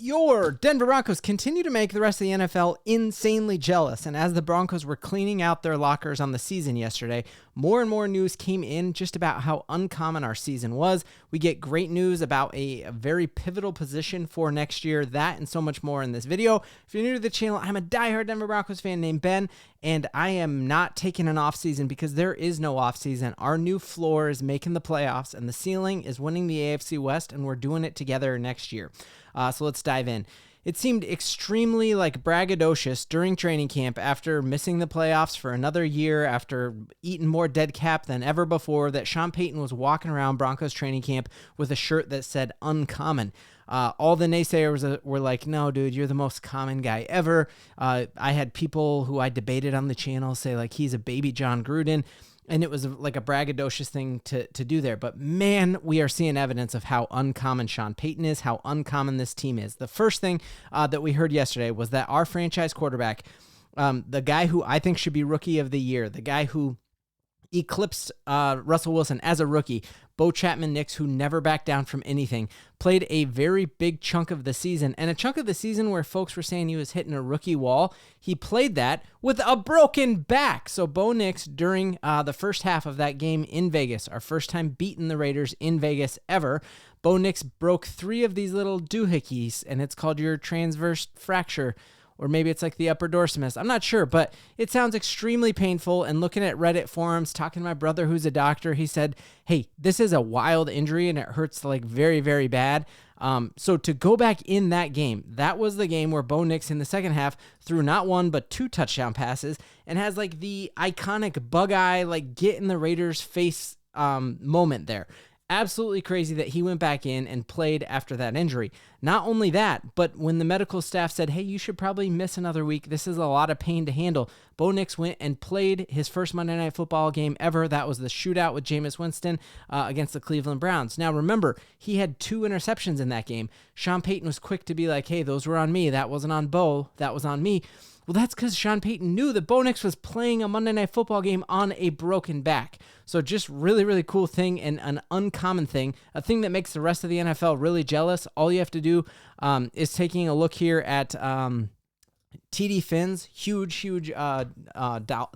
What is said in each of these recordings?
Your Denver Broncos continue to make the rest of the NFL insanely jealous, and as the Broncos were cleaning out their lockers on the season yesterday, more and more news came in just about how uncommon our season was. We get great news about a very pivotal position for next year, that and so much more in this video. If you're new to the channel, I'm a diehard Denver Broncos fan named Ben, and I am not taking an offseason because there is no offseason. Our new floor is making the playoffs, and the ceiling is winning the AFC West, and we're doing it together next year. So let's dive in. It seemed extremely braggadocious during training camp after missing the playoffs for another year, after eating more dead cap than ever before, that Sean Payton was walking around Broncos training camp with a shirt that said uncommon. All the naysayers were like, no, dude, you're the most common guy ever. I had people who I debated on the channel say he's a baby John Gruden. And it was like a braggadocious thing to do there. But man, we are seeing evidence of how uncommon Sean Payton is, how uncommon this team is. The first thing that we heard yesterday was that our franchise quarterback, the guy who I think should be rookie of the year, the guy who eclipsed Russell Wilson as a rookie, Bo Nix, who never backed down from anything, played a very big chunk of the season, and a chunk of the season where folks were saying he was hitting a rookie wall. He played that with a broken back. So Bo Nix, during the first half of that game in Vegas, our first time beating the Raiders in Vegas ever, Bo Nix broke 3 of these little doohickeys, and it's called your transverse fracture, or maybe it's like the upper dorsimus. I'm not sure, but it sounds extremely painful. And looking at Reddit forums, talking to my brother who's a doctor, he said, hey, this is a wild injury and it hurts very, very bad. So to go back in that game, that was the game where Bo Nix in the second half threw not 1, but 2 touchdown passes and has the iconic bug eye, get in the Raiders' face moment there. Absolutely crazy that he went back in and played after that injury. Not only that, but when the medical staff said, hey, you should probably miss another week, this is a lot of pain to handle, Bo Nix went and played his first Monday Night Football game ever. That was the shootout with Jameis Winston against the Cleveland Browns. Now remember, he had 2 interceptions in that game. Sean Payton was quick to be like, hey, those were on me. That wasn't on Bo. That was on me. Well, that's because Sean Payton knew that Bo Nix was playing a Monday Night Football game on a broken back. So just really, really cool thing and an uncommon thing, a thing that makes the rest of the NFL really jealous. All you have to do is taking a look here at TD Finn's huge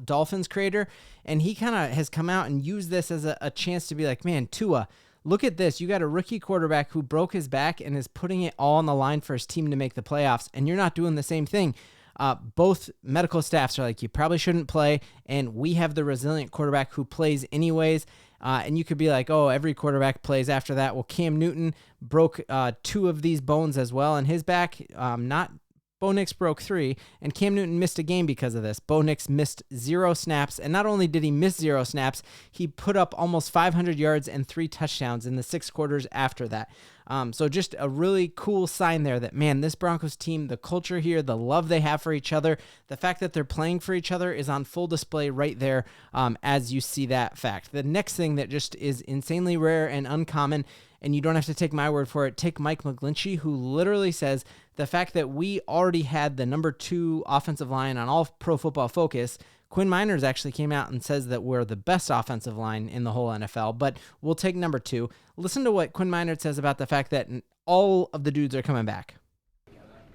Dolphins creator, and he kind of has come out and used this as a chance to be like, man, Tua, look at this. You got a rookie quarterback who broke his back and is putting it all on the line for his team to make the playoffs, and you're not doing the same thing. Both medical staffs are like, you probably shouldn't play, and we have the resilient quarterback who plays anyways. And you could be like, oh, every quarterback plays after that. Well, Cam Newton broke 2 of these bones as well in his back. Bo Nix broke 3, and Cam Newton missed a game because of this. Bo Nix missed 0 snaps, and not only did he miss 0 snaps, he put up almost 500 yards and 3 touchdowns in the 6 quarters after that. So just a really cool sign there that, man, this Broncos team, the culture here, the love they have for each other, the fact that they're playing for each other is on full display right there as you see that fact. The next thing that just is insanely rare and uncommon, and you don't have to take my word for it, take Mike McGlinchey, who literally says the fact that we already had the number 2 offensive line on all Pro Football Focus. Quinn Miners actually came out and says that we're the best offensive line in the whole NFL, but we'll take number 2. Listen to what Quinn Miners says about the fact that all of the dudes are coming back.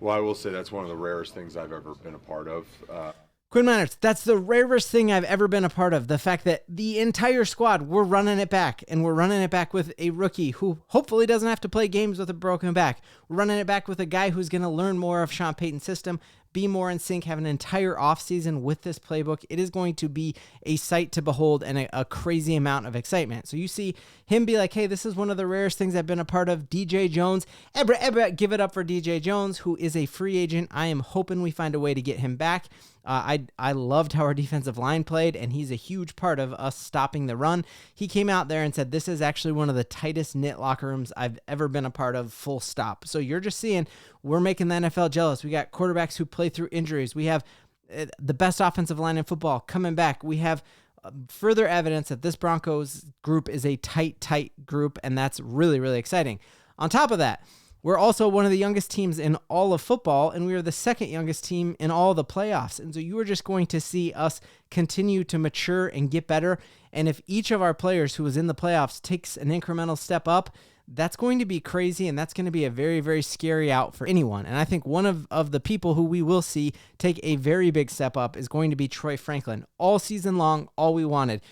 Well, I will say that's one of the rarest things I've ever been a part of. Quinn Miners, that's the rarest thing I've ever been a part of. The fact that the entire squad, we're running it back, and we're running it back with a rookie who hopefully doesn't have to play games with a broken back. We're running it back with a guy who's going to learn more of Sean Payton's system, be more in sync, have an entire offseason with this playbook. It is going to be a sight to behold and a crazy amount of excitement. So you see him be like, hey, this is one of the rarest things I've been a part of. DJ Jones, give it up for DJ Jones, who is a free agent. I am hoping we find a way to get him back. I loved how our defensive line played, and he's a huge part of us stopping the run. He came out there and said, this is actually one of the tightest knit locker rooms I've ever been a part of, full stop. So you're just seeing we're making the NFL jealous. We got quarterbacks who play through injuries. We have the best offensive line in football coming back. We have further evidence that this Broncos group is a tight group, and that's really, really exciting. On top of that, we're also one of the youngest teams in all of football, and we are the second youngest team in all the playoffs. And so you are just going to see us continue to mature and get better. And if each of our players who was in the playoffs takes an incremental step up, That's going to be crazy, and that's going to be a very, very scary out for anyone. And I think one of the people who we will see take a very big step up is going to be Troy Franklin. All season long, all we wanted.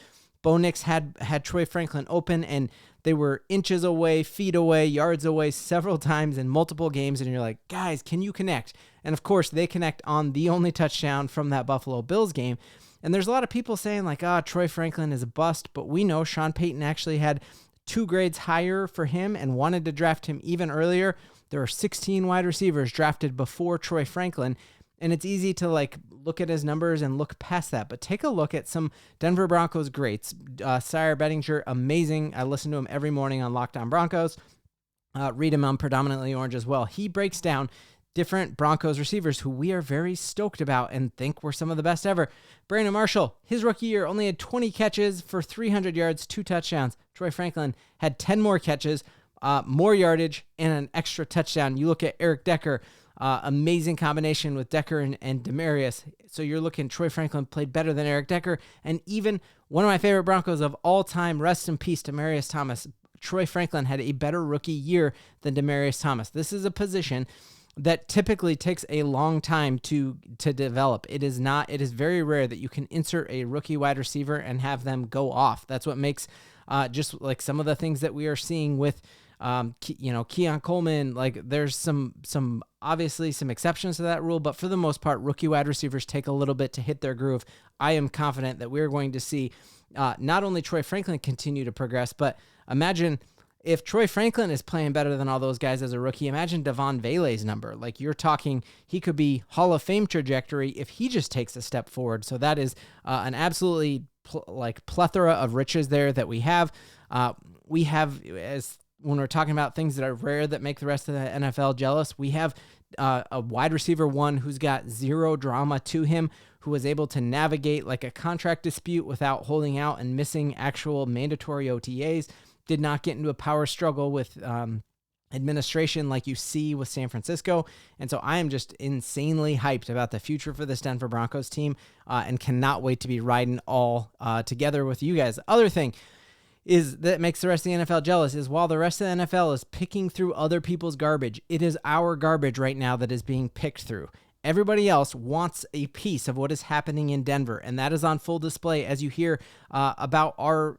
Bo Nix had Troy Franklin open, and they were inches away, feet away, yards away several times in multiple games, and you're like, guys, can you connect? And of course, they connect on the only touchdown from that Buffalo Bills game. And there's a lot of people saying like, Troy Franklin is a bust, but we know Sean Payton actually had 2 grades higher for him and wanted to draft him even earlier. There are 16 wide receivers drafted before Troy Franklin, and it's easy to like look at his numbers and look past that. But take a look at some Denver Broncos greats. Sire Bettinger, amazing. I listen to him every morning on Locked On Broncos. Read him on Predominantly Orange as well. He breaks down different Broncos receivers who we are very stoked about and think were some of the best ever. Brandon Marshall, his rookie year, only had 20 catches for 300 yards, 2 touchdowns. Troy Franklin had 10 more catches, more yardage, and an extra touchdown. You look at Eric Decker, amazing combination with Decker and Demarius. So you're looking, Troy Franklin played better than Eric Decker. And even one of my favorite Broncos of all time, rest in peace, Demarius Thomas. Troy Franklin had a better rookie year than Demarius Thomas. This is a position that typically takes a long time to develop. It is very rare that you can insert a rookie wide receiver and have them go off. That's what makes just like some of the things that we are seeing with Keon Coleman. Like there's some obviously some exceptions to that rule, but for the most part, rookie wide receivers take a little bit to hit their groove. I am confident that we're going to see not only Troy Franklin continue to progress, but imagine if Troy Franklin is playing better than all those guys as a rookie, imagine Devon Vele's number. Like you're talking, he could be Hall of Fame trajectory if he just takes a step forward. So that is an absolutely plethora of riches there that we have. We have, as when we're talking about things that are rare that make the rest of the NFL jealous, we have a wide receiver one who's got zero drama to him, who was able to navigate like a contract dispute without holding out and missing actual mandatory OTAs. Did not get into a power struggle with administration like you see with San Francisco. And so I am just insanely hyped about the future for this Denver Broncos team and cannot wait to be riding all together with you guys. The other thing is that makes the rest of the NFL jealous is while the rest of the NFL is picking through other people's garbage, it is our garbage right now that is being picked through. Everybody else wants a piece of what is happening in Denver, and that is on full display as you hear about our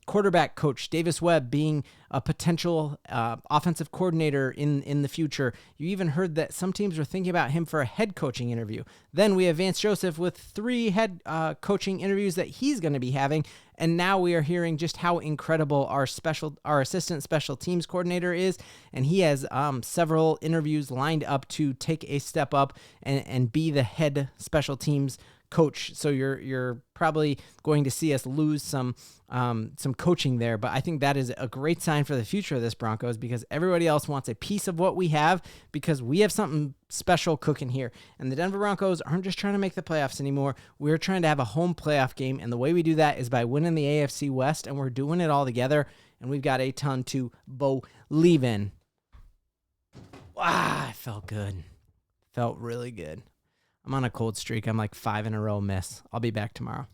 quarterback coach, Davis Webb, being a potential offensive coordinator in the future. You even heard that some teams were thinking about him for a head coaching interview. Then we have Vance Joseph with 3 head coaching interviews that he's going to be having, and now we are hearing just how incredible our assistant special teams coordinator is, and he has several interviews lined up to take a step up and be the head special teams coach. So you're probably going to see us lose some coaching there, but I think that is a great sign for the future of this Broncos because everybody else wants a piece of what we have because we have something special cooking here. And the Denver Broncos aren't just trying to make the playoffs anymore. We're trying to have a home playoff game, and the way we do that is by winning the AFC West, and we're doing it all together, and we've got a ton to believe in. It felt good. Felt really good. I'm on a cold streak. I'm like 5 in a row miss. I'll be back tomorrow.